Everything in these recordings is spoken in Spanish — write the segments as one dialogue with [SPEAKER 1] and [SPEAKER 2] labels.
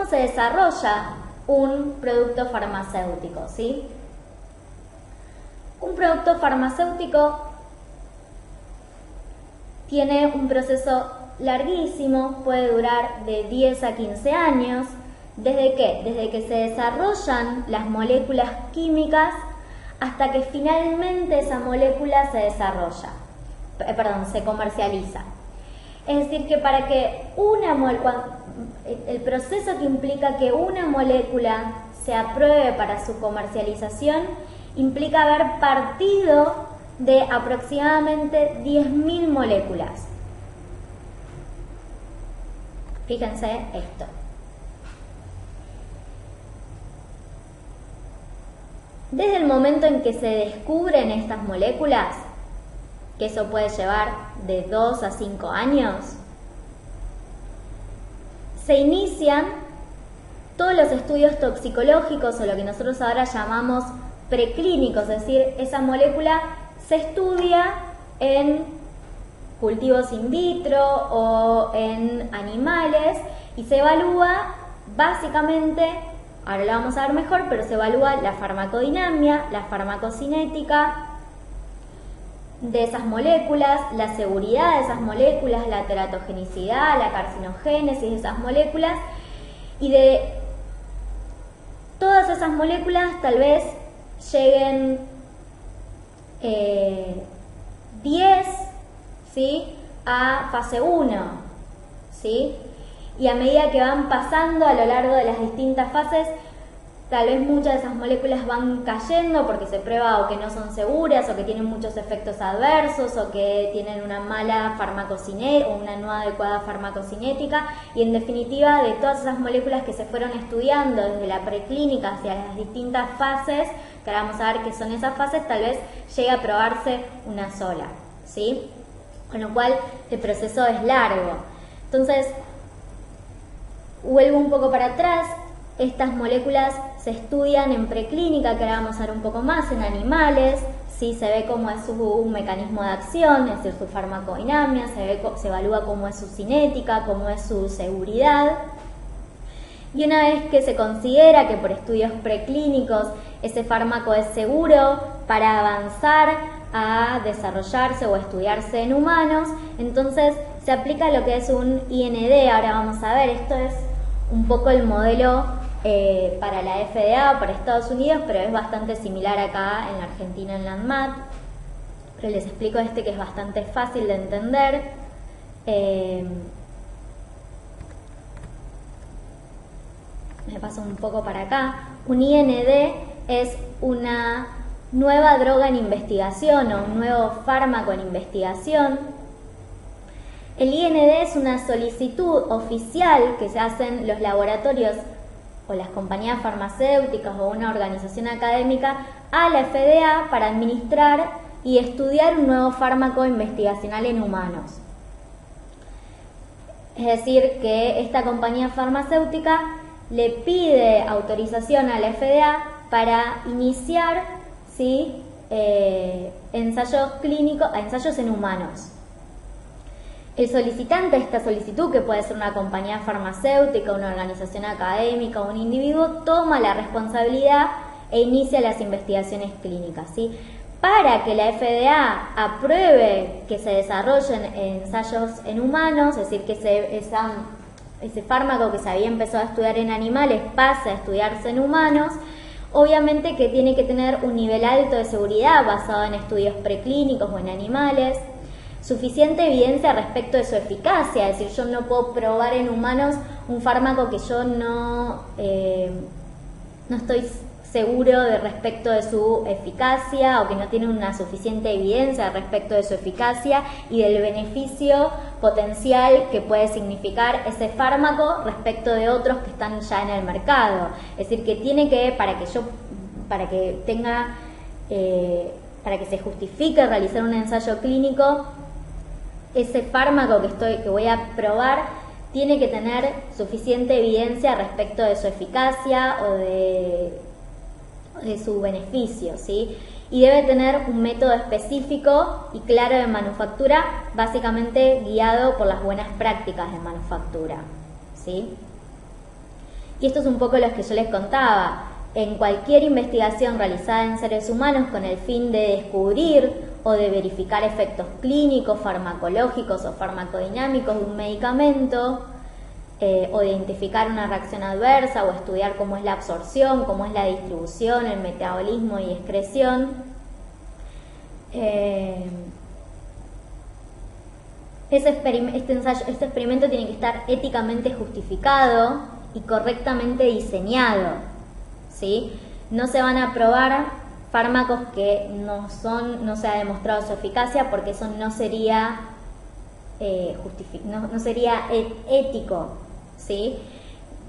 [SPEAKER 1] se desarrolla un producto farmacéutico, ¿sí? Un producto farmacéutico tiene un proceso larguísimo, puede durar de 10 a 15 años. ¿Desde qué? Desde que se desarrollan las moléculas químicas hasta que finalmente esa molécula se desarrolla, se comercializa. Es decir, que para que el proceso que implica que una molécula se apruebe para su comercialización implica haber partido de aproximadamente 10.000 moléculas. Fíjense esto. Desde el momento en que se descubren estas moléculas, que eso puede llevar de 2 a 5 años, se inician todos los estudios toxicológicos o lo que nosotros ahora llamamos preclínicos, es decir, esa molécula se estudia en cultivos in vitro o en animales y se evalúa básicamente, ahora lo vamos a ver mejor, pero se evalúa la farmacodinámica, la farmacocinética de esas moléculas, la seguridad de esas moléculas, la teratogenicidad, la carcinogénesis de esas moléculas, y de todas esas moléculas tal vez lleguen 10, ¿sí?, a fase 1, ¿sí? Y a medida que van pasando a lo largo de las distintas fases, tal vez muchas de esas moléculas van cayendo porque se prueba o que no son seguras o que tienen muchos efectos adversos o que tienen una mala farmacocinética o una no adecuada farmacocinética, y en definitiva de todas esas moléculas que se fueron estudiando desde la preclínica hacia las distintas fases, que ahora vamos a ver qué son esas fases, tal vez llegue a probarse una sola, ¿sí? Con lo cual el proceso es largo. Entonces, vuelvo un poco para atrás. Estas moléculas se estudian en preclínica, que ahora vamos a ver un poco más, en animales, ¿sí? Se ve cómo es su mecanismo de acción, es decir, su farmacodinámica, se evalúa cómo es su cinética, cómo es su seguridad. Y una vez que se considera que por estudios preclínicos ese fármaco es seguro para avanzar a desarrollarse o estudiarse en humanos, entonces se aplica lo que es un IND. Ahora vamos a ver, esto es un poco el modelo para la FDA o para Estados Unidos, pero es bastante similar acá en la Argentina en la ANMAT. Pero les explico que es bastante fácil de entender. Me paso un poco para acá. Un IND es una nueva droga en investigación o un nuevo fármaco en investigación. El IND es una solicitud oficial que se hacen los laboratorios o las compañías farmacéuticas o una organización académica a la FDA para administrar y estudiar un nuevo fármaco investigacional en humanos. Es decir, que esta compañía farmacéutica le pide autorización a la FDA para iniciar, ¿sí?, ensayos clínicos, ensayos en humanos. El solicitante de esta solicitud, que puede ser una compañía farmacéutica, una organización académica o un individuo, toma la responsabilidad e inicia las investigaciones clínicas, ¿sí? Para que la FDA apruebe que se desarrollen ensayos en humanos, es decir, que ese fármaco que se había empezado a estudiar en animales pase a estudiarse en humanos, obviamente que tiene que tener un nivel alto de seguridad basado en estudios preclínicos o en animales, suficiente evidencia respecto de su eficacia, es decir, yo no puedo probar en humanos un fármaco que yo no estoy seguro de respecto de su eficacia o que no tiene una suficiente evidencia respecto de su eficacia y del beneficio potencial que puede significar ese fármaco respecto de otros que están ya en el mercado. Es decir, que tiene que, para que se justifique realizar un ensayo clínico, ese fármaco que voy a probar tiene que tener suficiente evidencia respecto de su eficacia o de su beneficio, ¿sí? Y debe tener un método específico y claro de manufactura, básicamente guiado por las buenas prácticas de manufactura, ¿sí? Y esto es un poco lo que yo les contaba. En cualquier investigación realizada en seres humanos con el fin de descubrir o de verificar efectos clínicos, farmacológicos o farmacodinámicos de un medicamento, o de identificar una reacción adversa o estudiar cómo es la absorción, cómo es la distribución, el metabolismo y excreción. Este experimento tiene que estar éticamente justificado y correctamente diseñado, ¿sí? No se van a probar fármacos que no se ha demostrado su eficacia, porque eso no sería no sería ético, ¿sí?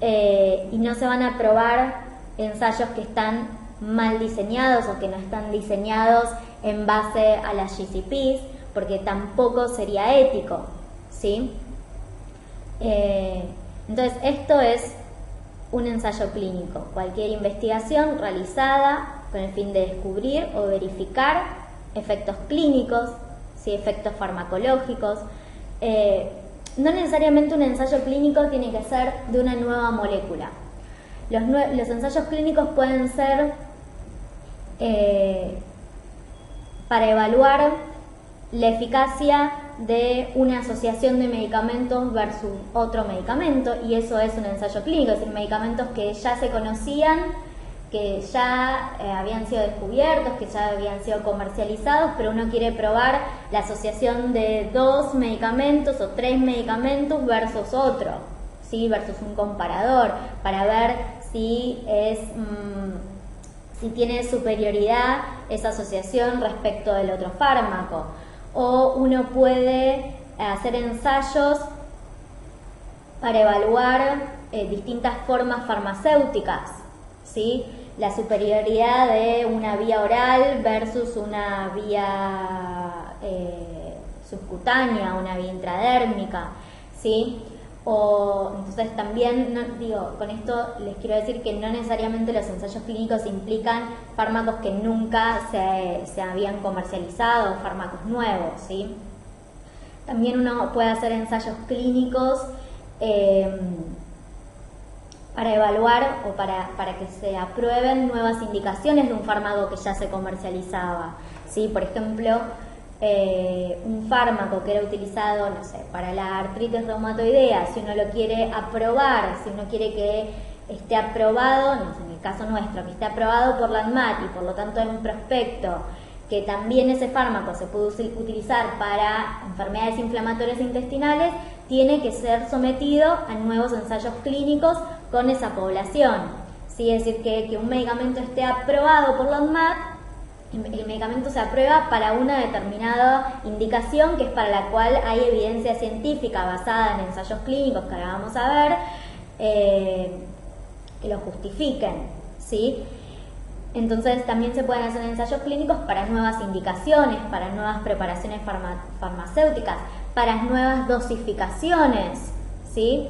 [SPEAKER 1] Y no se van a probar ensayos que están mal diseñados o que no están diseñados en base a las GCPs, porque tampoco sería ético, ¿sí? Entonces, esto es un ensayo clínico, cualquier investigación realizada con el fin de descubrir o verificar efectos clínicos, ¿sí? Efectos farmacológicos. No necesariamente un ensayo clínico tiene que ser de una nueva molécula. Los ensayos clínicos pueden ser para evaluar la eficacia de una asociación de medicamentos versus otro medicamento, y eso es un ensayo clínico, es decir, medicamentos que ya se conocían, que ya habían sido descubiertos, que ya habían sido comercializados, pero uno quiere probar la asociación de 2 medicamentos o 3 medicamentos versus otro, ¿sí? Versus un comparador, para ver si tiene superioridad esa asociación respecto del otro fármaco. O uno puede hacer ensayos para evaluar distintas formas farmacéuticas, ¿sí? La superioridad de una vía oral versus una vía subcutánea, una vía intradérmica, ¿sí? O entonces también, con esto les quiero decir que no necesariamente los ensayos clínicos implican fármacos que nunca se habían comercializado, fármacos nuevos, ¿sí? También uno puede hacer ensayos clínicos para evaluar o para que se aprueben nuevas indicaciones de un fármaco que ya se comercializaba, ¿sí? Por ejemplo, un fármaco que era utilizado, no sé, para la artritis reumatoidea, si uno lo quiere aprobar, si uno quiere que esté aprobado, no sé, en el caso nuestro, que esté aprobado por la ANMAT y por lo tanto en un prospecto, que también ese fármaco se puede utilizar para enfermedades inflamatorias intestinales, tiene que ser sometido a nuevos ensayos clínicos con esa población, ¿sí? Es decir, que un medicamento esté aprobado por la ANMAT, el medicamento se aprueba para una determinada indicación, que es para la cual hay evidencia científica basada en ensayos clínicos que ahora vamos a ver, que lo justifiquen, ¿sí? Entonces también se pueden hacer ensayos clínicos para nuevas indicaciones, para nuevas preparaciones farmacéuticas, para nuevas dosificaciones, ¿sí?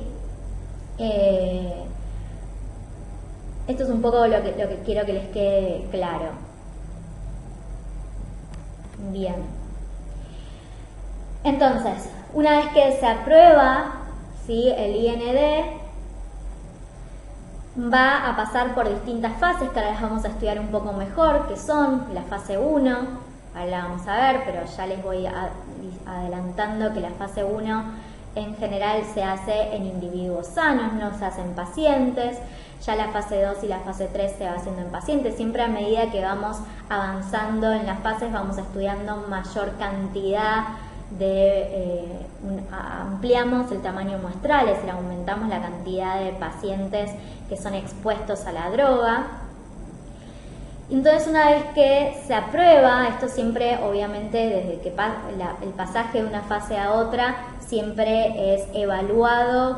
[SPEAKER 1] Esto es un poco lo que quiero que les quede claro. Bien. Entonces, una vez que se aprueba, ¿sí?, el IND, va a pasar por distintas fases que ahora las vamos a estudiar un poco mejor, que son la fase 1, ahora la vamos a ver, pero ya les voy adelantando que la fase 1 en general se hace en individuos sanos, no se hace en pacientes. Ya la fase 2 y la fase 3 se va haciendo en pacientes. Siempre a medida que vamos avanzando en las fases vamos estudiando mayor cantidad ampliamos el tamaño muestral, es decir, aumentamos la cantidad de pacientes que son expuestos a la droga. Entonces, una vez que se aprueba, esto siempre, obviamente, desde que el pasaje de una fase a otra, siempre es evaluado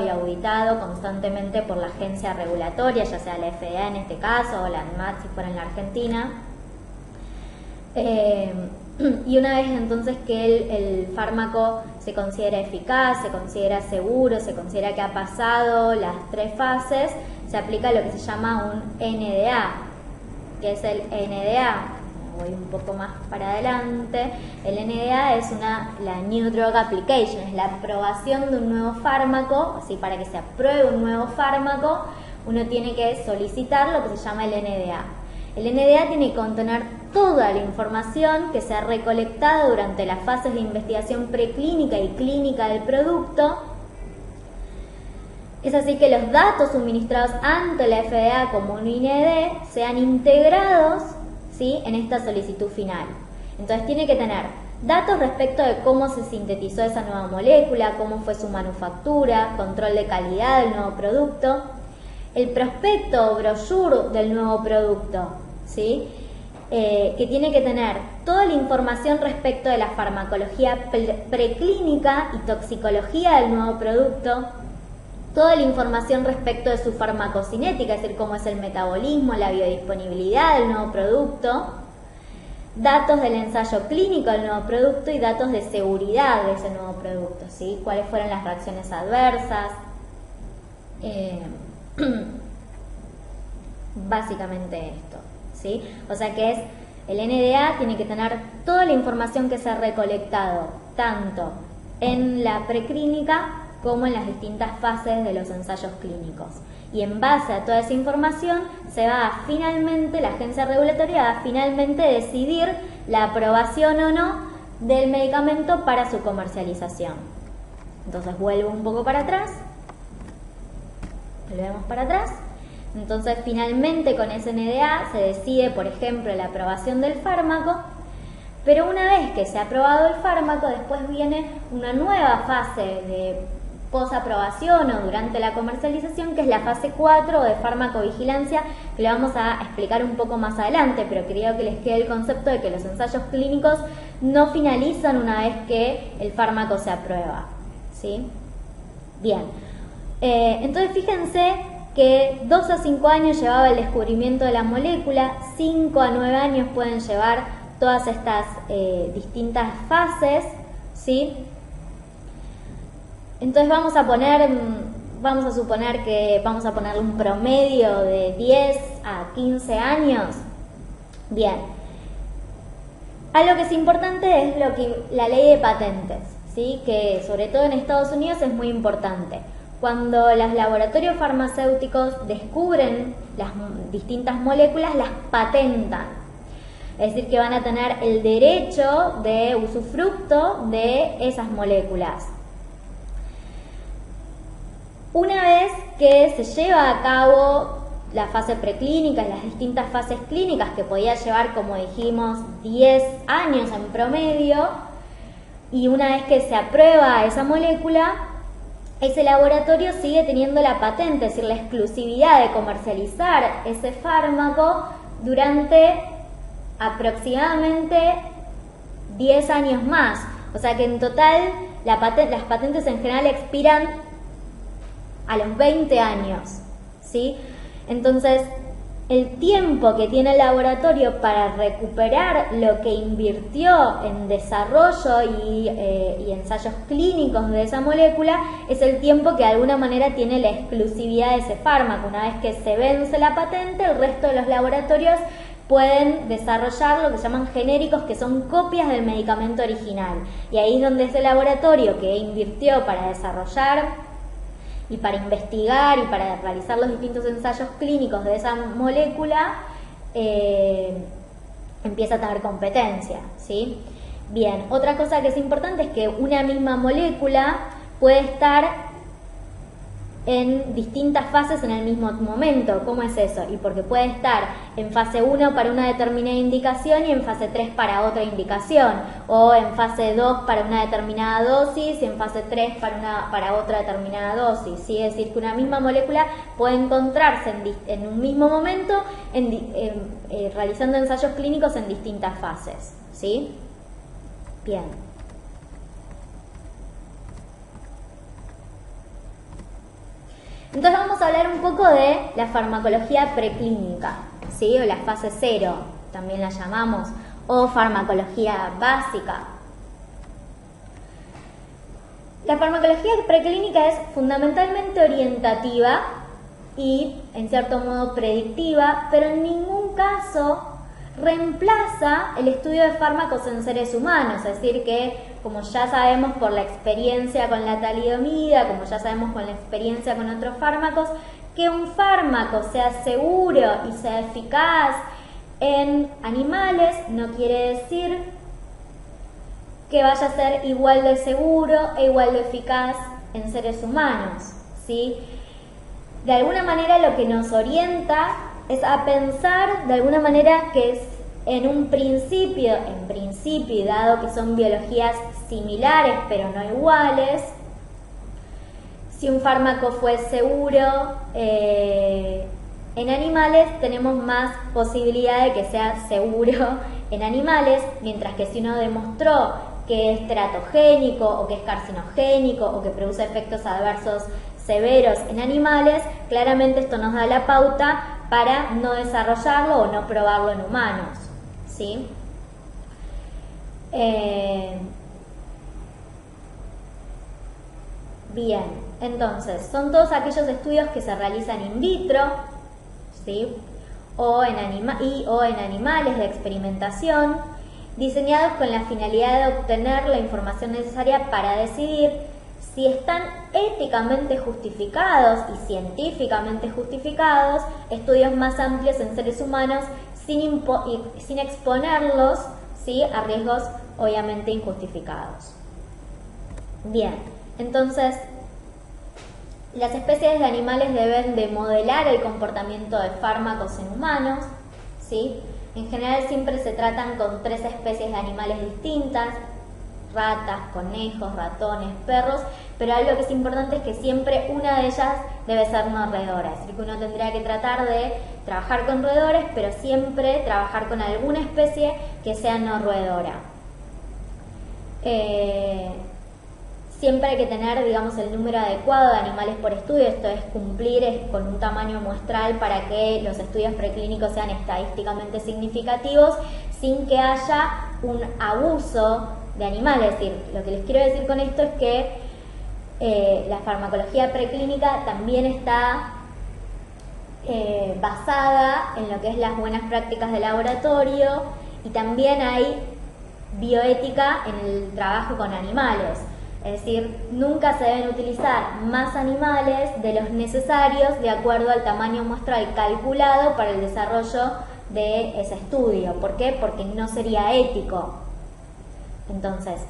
[SPEAKER 1] y auditado constantemente por la agencia regulatoria, ya sea la FDA en este caso, o la ANMAT si fuera en la Argentina. Y una vez entonces que el fármaco se considera eficaz, se considera seguro, se considera que ha pasado las 3 fases, se aplica lo que se llama un NDA, que es el NDA, voy un poco más para adelante, el NDA es la New Drug Application, es la aprobación de un nuevo fármaco. Así, para que se apruebe un nuevo fármaco, uno tiene que solicitar lo que se llama el NDA. El NDA tiene que contener toda la información que se ha recolectado durante las fases de investigación preclínica y clínica del producto. Es así que los datos suministrados ante la FDA como un IND sean integrados, ¿sí?, en esta solicitud final. Entonces tiene que tener datos respecto de cómo se sintetizó esa nueva molécula, cómo fue su manufactura, control de calidad del nuevo producto, el prospecto o brochure del nuevo producto, ¿sí?, que tiene que tener toda la información respecto de la farmacología preclínica y toxicología del nuevo producto, toda la información respecto de su farmacocinética, es decir, cómo es el metabolismo, la biodisponibilidad del nuevo producto, datos del ensayo clínico del nuevo producto y datos de seguridad de ese nuevo producto, ¿sí?, cuáles fueron las reacciones adversas, básicamente esto, ¿sí? O sea que el NDA tiene que tener toda la información que se ha recolectado, tanto en la preclínica como en las distintas fases de los ensayos clínicos. Y en base a toda esa información la agencia regulatoria va a finalmente decidir la aprobación o no del medicamento para su comercialización. Entonces vuelvo un poco para atrás. Volvemos para atrás. Entonces finalmente con ese NDA se decide, por ejemplo, la aprobación del fármaco, pero una vez que se ha aprobado el fármaco, después viene una nueva fase de posaprobación o durante la comercialización, que es la fase 4 de farmacovigilancia, que lo vamos a explicar un poco más adelante, pero quería que les quede el concepto de que los ensayos clínicos no finalizan una vez que el fármaco se aprueba, ¿sí? Bien, entonces fíjense que 2 a 5 años llevaba el descubrimiento de la molécula, 5 a 9 años pueden llevar todas estas distintas fases, ¿sí? Entonces vamos a suponer que vamos a ponerle un promedio de 10 a 15 años. Bien. Algo que es importante es la ley de patentes, ¿sí?, que sobre todo en Estados Unidos es muy importante. Cuando los laboratorios farmacéuticos descubren las distintas moléculas, las patentan. Es decir, que van a tener el derecho de usufructo de esas moléculas. Una vez que se lleva a cabo la fase preclínica y las distintas fases clínicas, que podía llevar, como dijimos, 10 años en promedio, y una vez que se aprueba esa molécula, ese laboratorio sigue teniendo la patente, es decir, la exclusividad de comercializar ese fármaco durante aproximadamente 10 años más. O sea que en total las patentes en general expiran a los 20 años, ¿sí? Entonces, el tiempo que tiene el laboratorio para recuperar lo que invirtió en desarrollo y ensayos clínicos de esa molécula es el tiempo que de alguna manera tiene la exclusividad de ese fármaco. Una vez que se vence la patente, el resto de los laboratorios pueden desarrollar lo que se llaman genéricos, que son copias del medicamento original. Y ahí es donde ese laboratorio que invirtió para desarrollar y para investigar y para realizar los distintos ensayos clínicos de esa molécula, empieza a tener competencia, ¿sí? Bien, otra cosa que es importante es que una misma molécula puede estar en distintas fases en el mismo momento. ¿Cómo es eso? Y porque puede estar en fase 1 para una determinada indicación y en fase 3 para otra indicación, o en fase 2 para una determinada dosis y en fase 3 para otra determinada dosis, ¿sí? Es decir, que una misma molécula puede encontrarse en un mismo momento realizando ensayos clínicos en distintas fases, ¿sí? Bien. Entonces vamos a hablar un poco de la farmacología preclínica, ¿sí? O la fase 0, también la llamamos, o farmacología básica. La farmacología preclínica es fundamentalmente orientativa y en cierto modo predictiva, pero en ningún caso reemplaza el estudio de fármacos en seres humanos, es decir que, como ya sabemos por la experiencia con la talidomida, como ya sabemos con la experiencia con otros fármacos, que un fármaco sea seguro y sea eficaz en animales no quiere decir que vaya a ser igual de seguro e igual de eficaz en seres humanos, ¿sí? De alguna manera lo que nos orienta es a pensar de alguna manera que es en principio, y dado que son biologías similares pero no iguales, si un fármaco fue seguro en animales, tenemos más posibilidad de que sea seguro en animales, mientras que si uno demostró que es teratogénico o que es carcinogénico o que produce efectos adversos severos en animales, claramente esto nos da la pauta para no desarrollarlo o no probarlo en humanos, ¿sí? Bien, entonces, son todos aquellos estudios que se realizan in vitro, ¿sí? o en animales de experimentación, diseñados con la finalidad de obtener la información necesaria para decidir si están éticamente justificados y científicamente justificados estudios más amplios en seres humanos sin exponerlos, ¿sí? a riesgos obviamente injustificados. Bien, entonces las especies de animales deben de modelar el comportamiento de fármacos en humanos, ¿sí? En general siempre se tratan con 3 especies de animales distintas: ratas, conejos, ratones, perros, pero algo que es importante es que siempre una de ellas debe ser no roedora, es decir, que uno tendría que tratar de trabajar con roedores, pero siempre trabajar con alguna especie que sea no roedora. Siempre hay que tener, digamos, el número adecuado de animales por estudio, esto es cumplir con un tamaño muestral para que los estudios preclínicos sean estadísticamente significativos sin que haya un abuso de animales. Es decir, lo que les quiero decir con esto es que la farmacología preclínica también está basada en lo que es las buenas prácticas de laboratorio, y también hay bioética en el trabajo con animales. Es decir, nunca se deben utilizar más animales de los necesarios de acuerdo al tamaño muestral calculado para el desarrollo de ese estudio. ¿Por qué? Porque no sería ético. Entonces,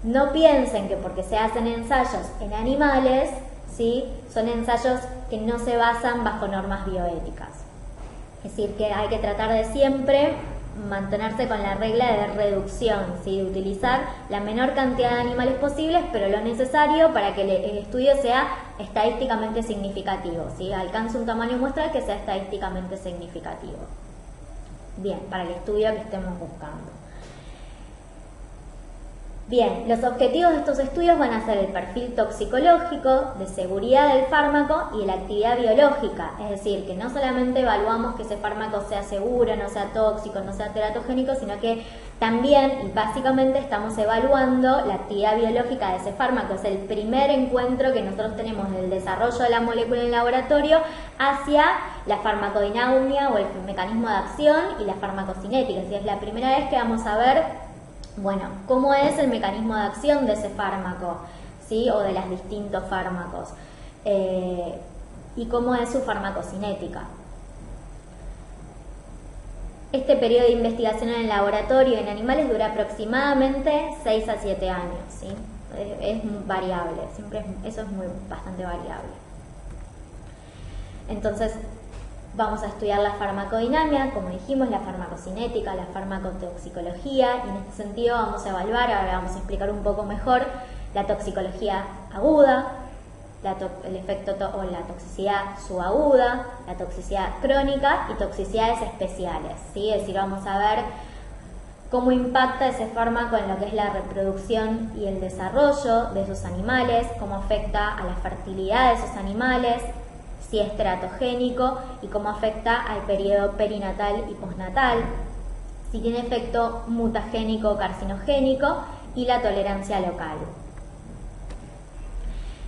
[SPEAKER 1] no piensen que porque se hacen ensayos en animales, ¿sí? son ensayos que no se basan bajo normas bioéticas. Es decir, que hay que tratar de siempre mantenerse con la regla de reducción, ¿sí? de utilizar la menor cantidad de animales posibles, pero lo necesario para que el estudio sea estadísticamente significativo, ¿sí? alcance un tamaño muestral que sea estadísticamente significativo. Bien, para el estudio que estemos buscando. Bien, los objetivos de estos estudios van a ser el perfil toxicológico, de seguridad del fármaco y la actividad biológica, es decir, que no solamente evaluamos que ese fármaco sea seguro, no sea tóxico, no sea teratogénico, sino que también y básicamente estamos evaluando la actividad biológica de ese fármaco. Es el primer encuentro que nosotros tenemos del desarrollo de la molécula en el laboratorio hacia la farmacodinámica o el mecanismo de acción y la farmacocinética, es decir, es la primera vez que vamos a ver, bueno, cómo es el mecanismo de acción de ese fármaco, ¿sí? o de los distintos fármacos, y cómo es su farmacocinética. Este periodo de investigación en el laboratorio en animales dura aproximadamente 6 a 7 años, ¿sí? Es variable, siempre eso es bastante variable. Entonces, vamos a estudiar la farmacodinámica, como dijimos, la farmacocinética, la farmacotoxicología, y en este sentido vamos a evaluar, ahora vamos a explicar un poco mejor, la toxicología aguda, el efecto o la toxicidad subaguda, la toxicidad crónica y toxicidades especiales, ¿sí? Es decir, vamos a ver cómo impacta ese fármaco en lo que es la reproducción y el desarrollo de esos animales, cómo afecta a la fertilidad de esos animales, si es teratogénico y cómo afecta al periodo perinatal y postnatal, si tiene efecto mutagénico o carcinogénico y la tolerancia local.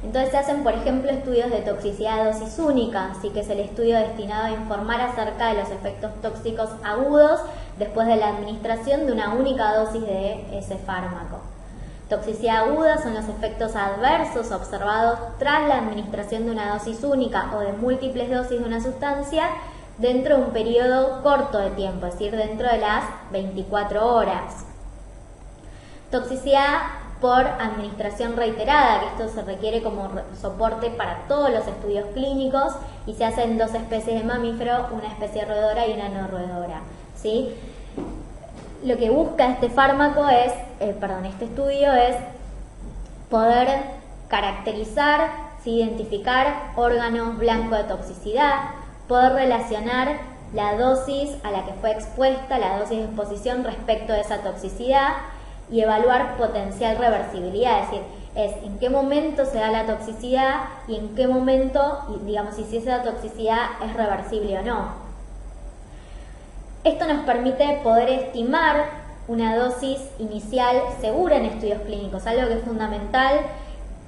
[SPEAKER 1] Entonces se hacen, por ejemplo, estudios de toxicidad a dosis única, así que es el estudio destinado a informar acerca de los efectos tóxicos agudos después de la administración de una única dosis de ese fármaco. Toxicidad aguda son los efectos adversos observados tras la administración de una dosis única o de múltiples dosis de una sustancia dentro de un periodo corto de tiempo, es decir, dentro de las 24 horas. Toxicidad por administración reiterada, que esto se requiere como soporte para todos los estudios clínicos y se hace en dos especies de mamífero, una especie roedora y una no roedora, ¿sí? Lo que busca este fármaco es, este estudio es poder caracterizar, ¿sí? Identificar órganos blancos de toxicidad, poder relacionar la dosis a la que fue expuesta, la dosis de exposición respecto de esa toxicidad y evaluar potencial reversibilidad, es decir, en qué momento se da la toxicidad y en qué momento, digamos, si esa toxicidad es reversible o no. Esto nos permite poder estimar una dosis inicial segura en estudios clínicos, algo que es fundamental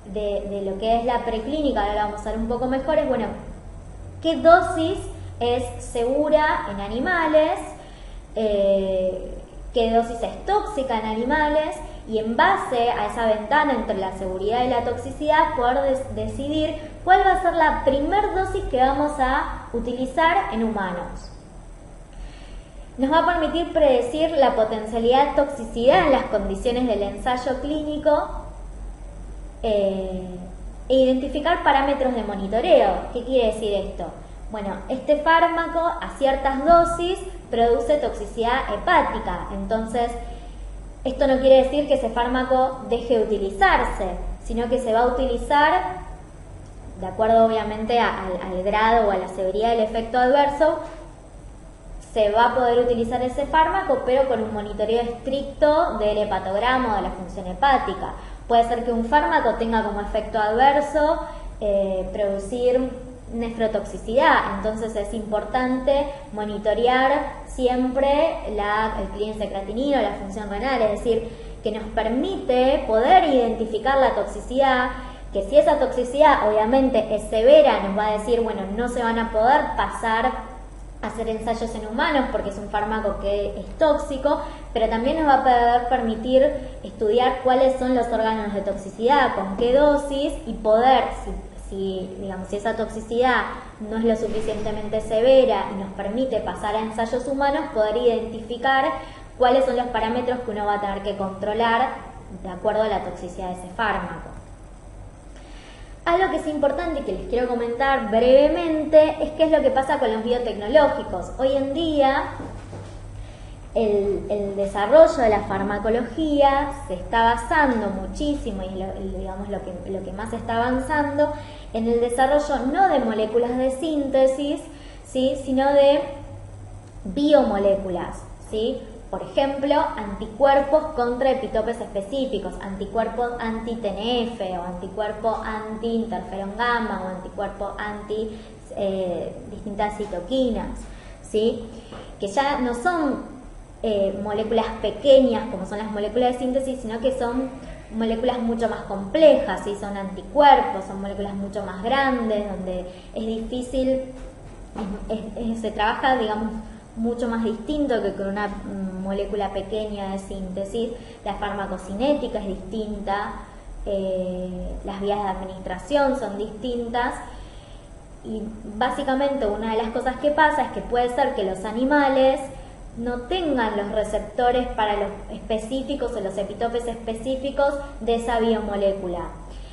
[SPEAKER 1] de lo que es la preclínica, ahora lo vamos a ver un poco mejor, es, bueno, qué dosis es segura en animales, qué dosis es tóxica en animales, y en base a esa ventana entre la seguridad y la toxicidad poder decidir cuál va a ser la primer dosis que vamos a utilizar en humanos. Nos va a permitir predecir la potencialidad de toxicidad en las condiciones del ensayo clínico e identificar parámetros de monitoreo. ¿Qué quiere decir esto? Bueno, este fármaco a ciertas dosis produce toxicidad hepática, entonces esto no quiere decir que ese fármaco deje de utilizarse, sino que se va a utilizar de acuerdo obviamente al grado o a la severidad del efecto adverso. Se va a poder utilizar ese fármaco, pero con un monitoreo estricto del hepatograma o de la función hepática. Puede ser que un fármaco tenga como efecto adverso producir nefrotoxicidad, entonces es importante monitorear siempre el clearance de creatinina o la función renal, es decir, que nos permite poder identificar la toxicidad, que si esa toxicidad obviamente es severa, nos va a decir, bueno, no se van a poder pasar hacer ensayos en humanos porque es un fármaco que es tóxico, pero también nos va a poder permitir estudiar cuáles son los órganos de toxicidad, con qué dosis y poder, si esa toxicidad no es lo suficientemente severa y nos permite pasar a ensayos humanos, poder identificar cuáles son los parámetros que uno va a tener que controlar de acuerdo a la toxicidad de ese fármaco. Algo que es importante y que les quiero comentar brevemente es qué es lo que pasa con los biotecnológicos. Hoy en día el desarrollo de la farmacología se está basando muchísimo, y lo que más está avanzando en el desarrollo no de moléculas de síntesis, ¿sí? Sino de biomoléculas, ¿sí? Por ejemplo, anticuerpos contra epitopes específicos, anticuerpos anti-TNF o anticuerpos anti-interferón gamma o anticuerpos anti distintas citoquinas, ¿sí? Que ya no son moléculas pequeñas como son las moléculas de síntesis, sino que son moléculas mucho más complejas, ¿sí? Son anticuerpos, son moléculas mucho más grandes, donde es difícil, se trabaja, digamos, mucho más distinto que con una molécula pequeña de síntesis. La farmacocinética es distinta, las vías de administración son distintas y básicamente una de las cosas que pasa es que puede ser que los animales no tengan los receptores para los específicos o los epitopes específicos de esa biomolécula.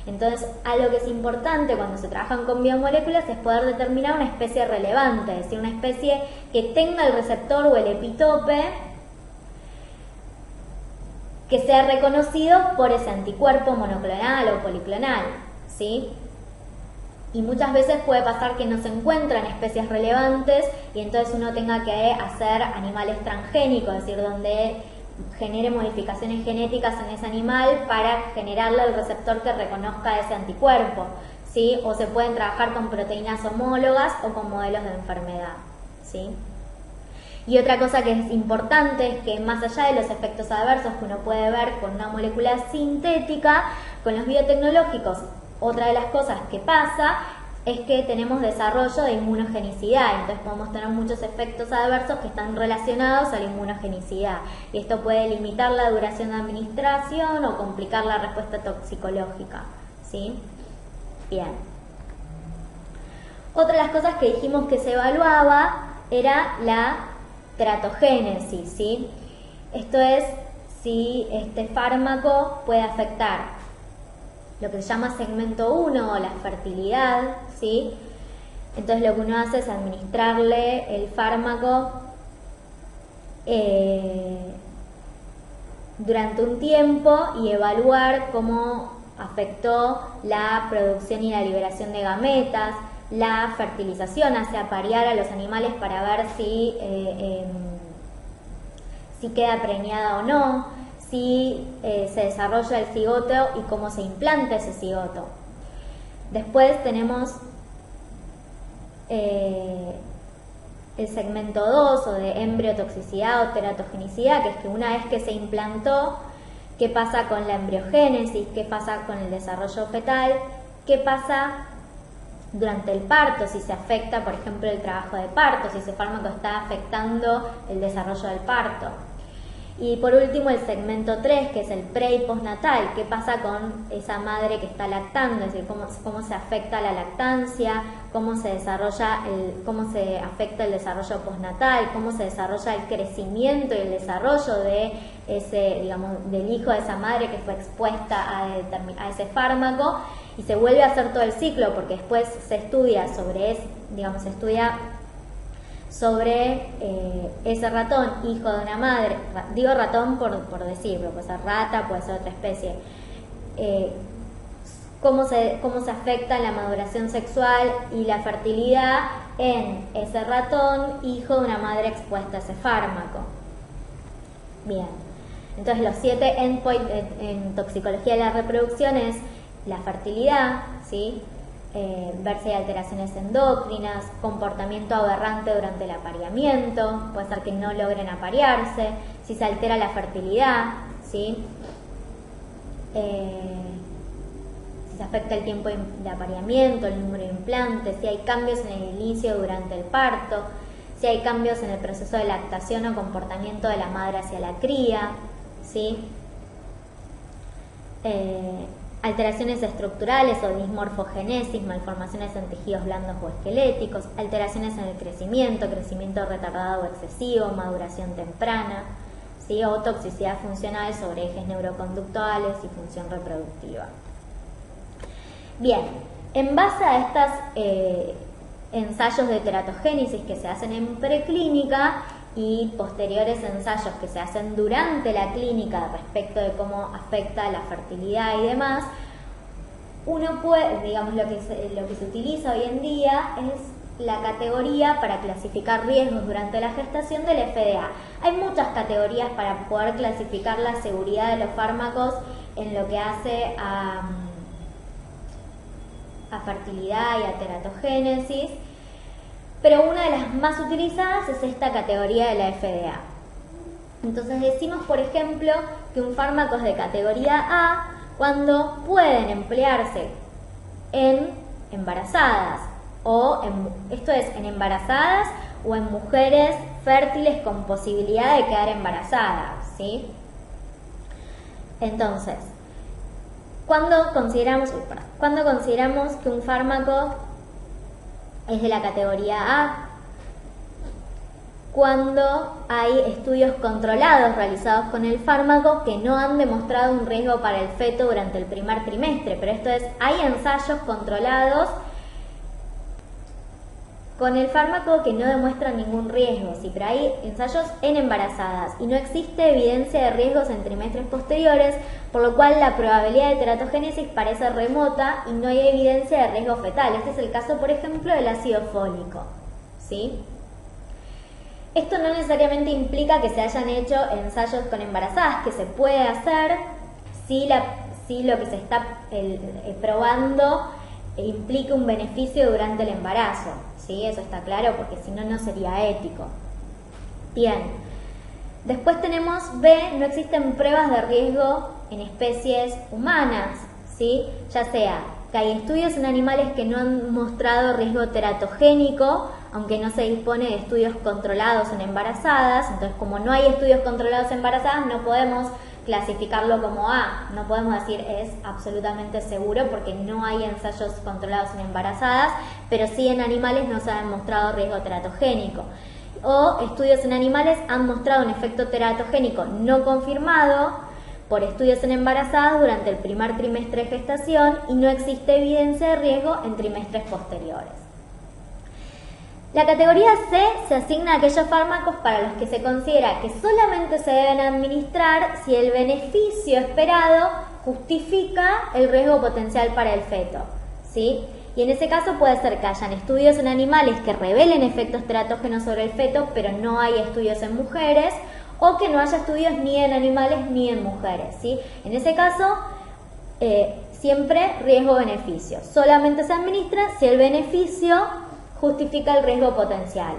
[SPEAKER 1] Entonces, algo que es importante cuando se trabajan con biomoléculas es poder determinar una especie relevante, es decir, una especie que tenga el receptor o el epitope que sea reconocido por ese anticuerpo monoclonal o policlonal, ¿sí? Y muchas veces puede pasar que no se encuentran especies relevantes y entonces uno tenga que hacer animales transgénicos, es decir, donde genere modificaciones genéticas en ese animal para generarle el receptor que reconozca ese anticuerpo, ¿sí? O se pueden trabajar con proteínas homólogas o con modelos de enfermedad, ¿sí? Y otra cosa que es importante es que más allá de los efectos adversos que uno puede ver con una molécula sintética, con los biotecnológicos, otra de las cosas que pasa es que tenemos desarrollo de inmunogenicidad, entonces podemos tener muchos efectos adversos que están relacionados a la inmunogenicidad y esto puede limitar la duración de administración o complicar la respuesta toxicológica, ¿sí? Bien. Otra de las cosas que dijimos que se evaluaba era la teratogénesis, ¿sí? Esto es si este fármaco puede afectar lo que se llama segmento 1 o la fertilidad, ¿sí? Entonces lo que uno hace es administrarle el fármaco durante un tiempo y evaluar cómo afectó la producción y la liberación de gametas, la fertilización, hace aparear a los animales para ver si queda preñada o no, si se desarrolla el cigoto y cómo se implanta ese cigoto. Después tenemos el segmento 2 o de embriotoxicidad o teratogenicidad, que es que una vez que se implantó, qué pasa con la embriogénesis, qué pasa con el desarrollo fetal, qué pasa durante el parto, si se afecta, por ejemplo, el trabajo de parto, si ese fármaco está afectando el desarrollo del parto. Y por último el segmento 3, que es el pre y postnatal, qué pasa con esa madre que está lactando, es decir, cómo se afecta la lactancia, cómo se desarrolla cómo se afecta el desarrollo postnatal, cómo se desarrolla el crecimiento y el desarrollo de ese, digamos, del hijo de esa madre que fue expuesta a ese fármaco, y se vuelve a hacer todo el ciclo porque después se estudia sobre ese ratón, hijo de una madre, digo ratón por decirlo, puede ser rata, puede ser otra especie, cómo se afecta la maduración sexual y la fertilidad en ese ratón, hijo de una madre expuesta a ese fármaco. Bien, entonces los 7 endpoints en toxicología de la reproducción es la fertilidad, ¿sí? Ver si hay alteraciones endocrinas, comportamiento aberrante durante el apareamiento, puede ser que no logren aparearse, si se altera la fertilidad, ¿sí? Si se afecta el tiempo de apareamiento, el número de implantes, si hay cambios en el inicio durante el parto, si hay cambios en el proceso de lactación o comportamiento de la madre hacia la cría, ¿sí? Alteraciones estructurales o dismorfogénesis, malformaciones en tejidos blandos o esqueléticos, alteraciones en el crecimiento retardado o excesivo, maduración temprana, ¿sí? O toxicidad funcional sobre ejes neuroconductuales y función reproductiva. Bien, en base a estos ensayos de teratogénesis que se hacen en preclínica y posteriores ensayos que se hacen durante la clínica respecto de cómo afecta la fertilidad y demás, uno puede, digamos, lo que se utiliza hoy en día es la categoría para clasificar riesgos durante la gestación del FDA. Hay muchas categorías para poder clasificar la seguridad de los fármacos en lo que hace a fertilidad y a teratogénesis, pero una de las más utilizadas es esta categoría de la FDA. Entonces decimos, por ejemplo, que un fármaco es de categoría A cuando pueden emplearse en embarazadas, esto es, en embarazadas o en mujeres fértiles con posibilidad de quedar embarazadas, ¿sí? Entonces, ¿cuándo consideramos que un fármaco es de la categoría A? Cuando hay estudios controlados realizados con el fármaco que no han demostrado un riesgo para el feto durante el primer trimestre, pero esto es, hay ensayos controlados con el fármaco que no demuestran ningún riesgo, sí, pero hay ensayos en embarazadas y no existe evidencia de riesgos en trimestres posteriores, por lo cual la probabilidad de teratogénesis parece remota y no hay evidencia de riesgo fetal. Este es el caso, por ejemplo, del ácido fólico, ¿sí? Esto no necesariamente implica que se hayan hecho ensayos con embarazadas, que se puede hacer si lo que se está probando implica un beneficio durante el embarazo, ¿sí? Eso está claro, porque si no, no sería ético. Bien. Después tenemos B, no existen pruebas de riesgo en especies humanas, ¿sí? Ya sea que hay estudios en animales que no han mostrado riesgo teratogénico, aunque no se dispone de estudios controlados en embarazadas. Entonces, como no hay estudios controlados en embarazadas, no podemos clasificarlo como A, no podemos decir es absolutamente seguro porque no hay ensayos controlados en embarazadas, pero sí en animales no se ha demostrado riesgo teratogénico. O estudios en animales han mostrado un efecto teratogénico no confirmado por estudios en embarazadas durante el primer trimestre de gestación y no existe evidencia de riesgo en trimestres posteriores. La categoría C se asigna a aquellos fármacos para los que se considera que solamente se deben administrar si el beneficio esperado justifica el riesgo potencial para el feto, ¿sí? Y en ese caso puede ser que hayan estudios en animales que revelen efectos teratógenos sobre el feto, pero no hay estudios en mujeres, o que no haya estudios ni en animales ni en mujeres, ¿sí? En ese caso, siempre riesgo-beneficio. Solamente se administra si el beneficio justifica el riesgo potencial.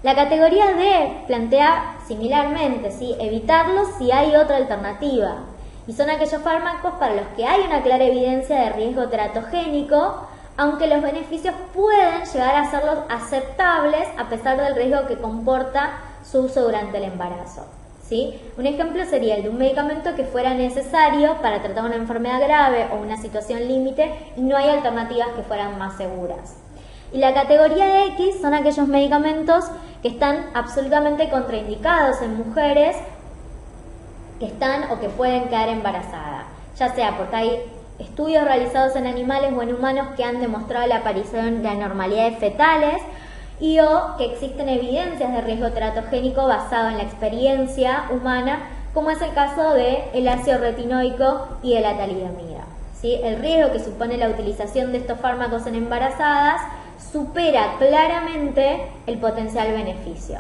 [SPEAKER 1] La categoría D plantea similarmente, ¿sí? Evitarlo si hay otra alternativa. Y son aquellos fármacos para los que hay una clara evidencia de riesgo teratogénico, aunque los beneficios pueden llegar a serlos aceptables a pesar del riesgo que comporta su uso durante el embarazo, ¿sí? Un ejemplo sería el de un medicamento que fuera necesario para tratar una enfermedad grave o una situación límite y no hay alternativas que fueran más seguras. Y la categoría X son aquellos medicamentos que están absolutamente contraindicados en mujeres que están o que pueden quedar embarazadas, ya sea porque hay estudios realizados en animales o en humanos que han demostrado la aparición de anormalidades fetales y o que existen evidencias de riesgo teratogénico basado en la experiencia humana, como es el caso del ácido retinoico y de la talidomida, ¿sí? El riesgo que supone la utilización de estos fármacos en embarazadas supera claramente el potencial beneficio.